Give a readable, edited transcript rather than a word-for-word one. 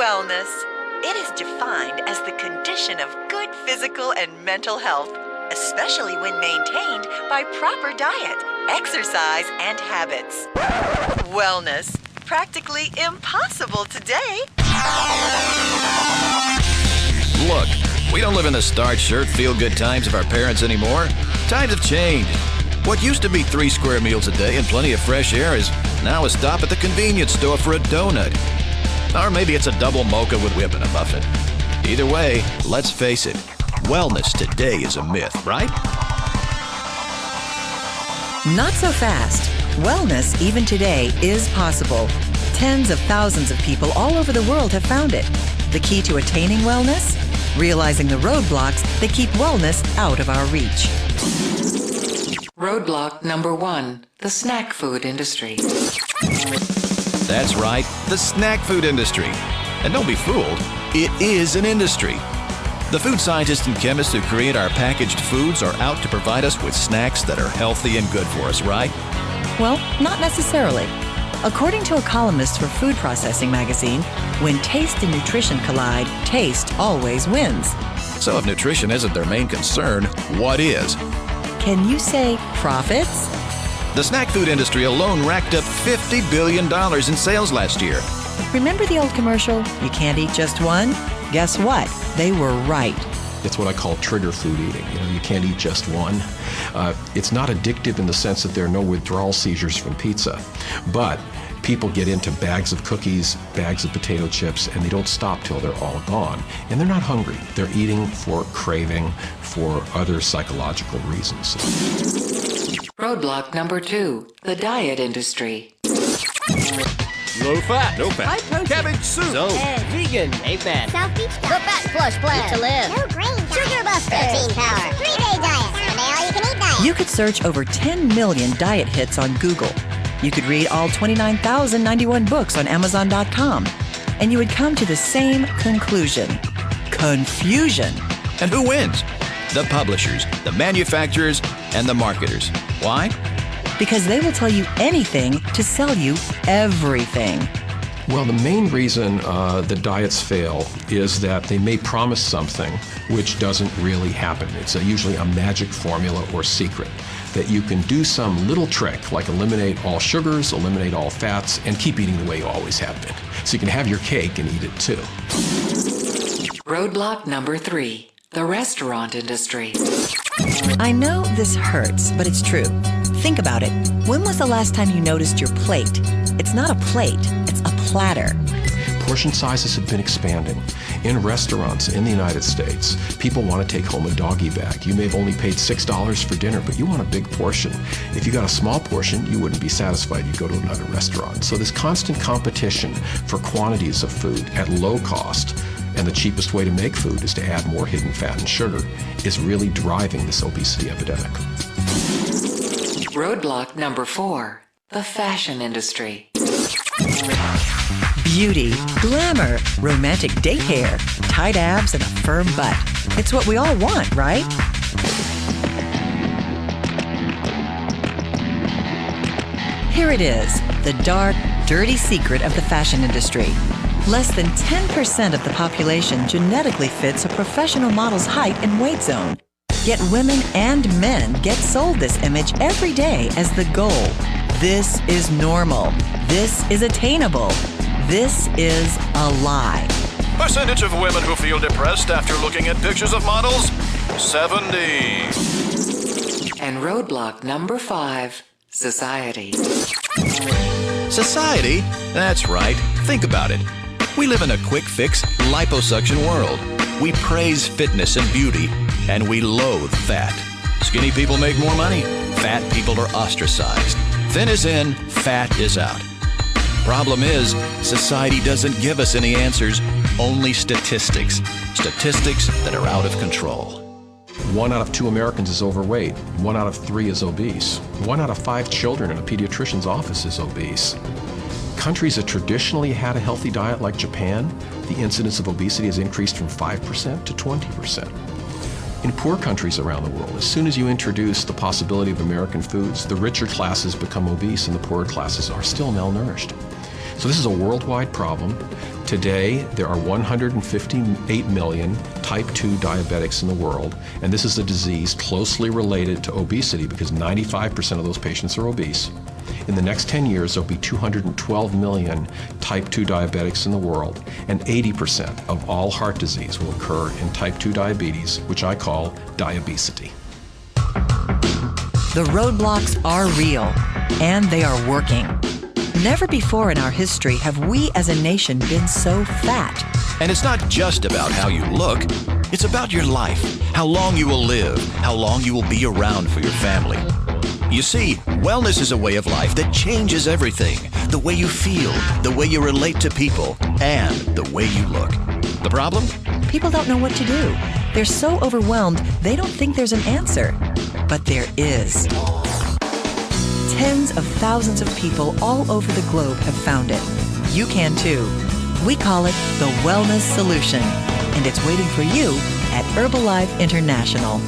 Wellness. It is defined as the condition of good physical and mental health, especially when maintained by proper diet, exercise, and habits. Wellness. Practically impossible today. Look, we don't live in the starched shirt, feel-good times of our parents anymore. Times have changed. What used to be 3 square meals a day and plenty of fresh air is now a stop at the convenience store for a donut. Or maybe it's a double mocha with whip and a muffin. Either way, let's face it, wellness today is a myth, right? Not so fast. Wellness, even today, is possible. Tens of thousands of people all over the world have found it. The key to attaining wellness? Realizing the roadblocks that keep wellness out of our reach. Roadblock number 1, the snack food industry. That's right, the snack food industry. And don't be fooled, it is an industry. The food scientists and chemists who create our packaged foods are out to provide us with snacks that are healthy and good for us, right? Well, not necessarily. According to a columnist for Food Processing magazine, when taste and nutrition collide, taste always wins. So if nutrition isn't their main concern, what is? Can you say profits? The snack food industry alone racked up $50 billion in sales last year. Remember the old commercial, "You can't eat just one"? Guess what? They were right. It's what I call trigger food eating. You can't eat just one. It's not addictive in the sense that there are no withdrawal seizures from pizza, but people get into bags of cookies, bags of potato chips, and they don't stop till they're all gone. And they're not hungry. They're eating for craving, for other psychological reasons. Roadblock number 2, the diet industry. Low fat. No fat. High protein. Cabbage soup. Vegan. A-fat. South Beach Diet. The Fat Flush Plan. Eat to live. No grain diet. Sugar Buster. Protein Power. 3-day diet. 7-day all-you-can-eat diet. You could search over 10 million diet hits on Google. You could read all 29,091 books on Amazon.com. And you would come to the same conclusion. Confusion. And who wins? The publishers, the manufacturers, and the marketers. Why? Because they will tell you anything to sell you everything. Well, the main reason that diets fail is that they may promise something which doesn't really happen. It's usually a magic formula or secret that you can do some little trick like eliminate all sugars, eliminate all fats, and keep eating the way you always have been. So you can have your cake and eat it too. Roadblock number 3, the restaurant industry. I know this hurts, but it's true. Think about it. When was the last time you noticed your plate? It's not a plate, it's a platter. Portion sizes have been expanding. In restaurants in the United States, people want to take home a doggy bag. You may have only paid $6 for dinner, but you want a big portion. If you got a small portion, you wouldn't be satisfied. You'd go to another restaurant. So this constant competition for quantities of food at low cost, and the cheapest way to make food is to add more hidden fat and sugar, is really driving this obesity epidemic. Roadblock number 4, the fashion industry. Beauty, glamour, romantic date hair, tight abs, and a firm butt. It's what we all want, right? Here it is, the dark, dirty secret of the fashion industry. Less than 10% of the population genetically fits a professional model's height and weight zone. Yet women and men get sold this image every day as the goal. This is normal. This is attainable. This is a lie. Percentage of women who feel depressed after looking at pictures of models? 70. And roadblock number 5, society. Society? That's right. Think about it. We live in a quick-fix, liposuction world. We praise fitness and beauty, and we loathe fat. Skinny people make more money. Fat people are ostracized. Thin is in, fat is out. Problem is, society doesn't give us any answers, only statistics. Statistics that are out of control. 1 out of 2 Americans is overweight. 1 out of 3 is obese. 1 out of 5 children in a pediatrician's office is obese. Countries that traditionally had a healthy diet like Japan, the incidence of obesity has increased from 5% to 20%. In poor countries around the world, as soon as you introduce the possibility of American foods, the richer classes become obese and the poorer classes are still malnourished. So this is a worldwide problem. Today, there are 158 million type 2 diabetics in the world, and this is a disease closely related to obesity because 95% of those patients are obese. In the next 10 years, there'll be 212 million type 2 diabetics in the world, and 80% of all heart disease will occur in type 2 diabetes, which I call diabesity. The roadblocks are real, and they are working. Never before in our history have we as a nation been so fat. And it's not just about how you look, it's about your life, how long you will live, how long you will be around for your family. You see, wellness is a way of life that changes everything. The way you feel, the way you relate to people, and the way you look. The problem? People don't know what to do. They're so overwhelmed, they don't think there's an answer. But there is. Tens of thousands of people all over the globe have found it. You can too. We call it the Wellness Solution, and it's waiting for you at Herbalife International.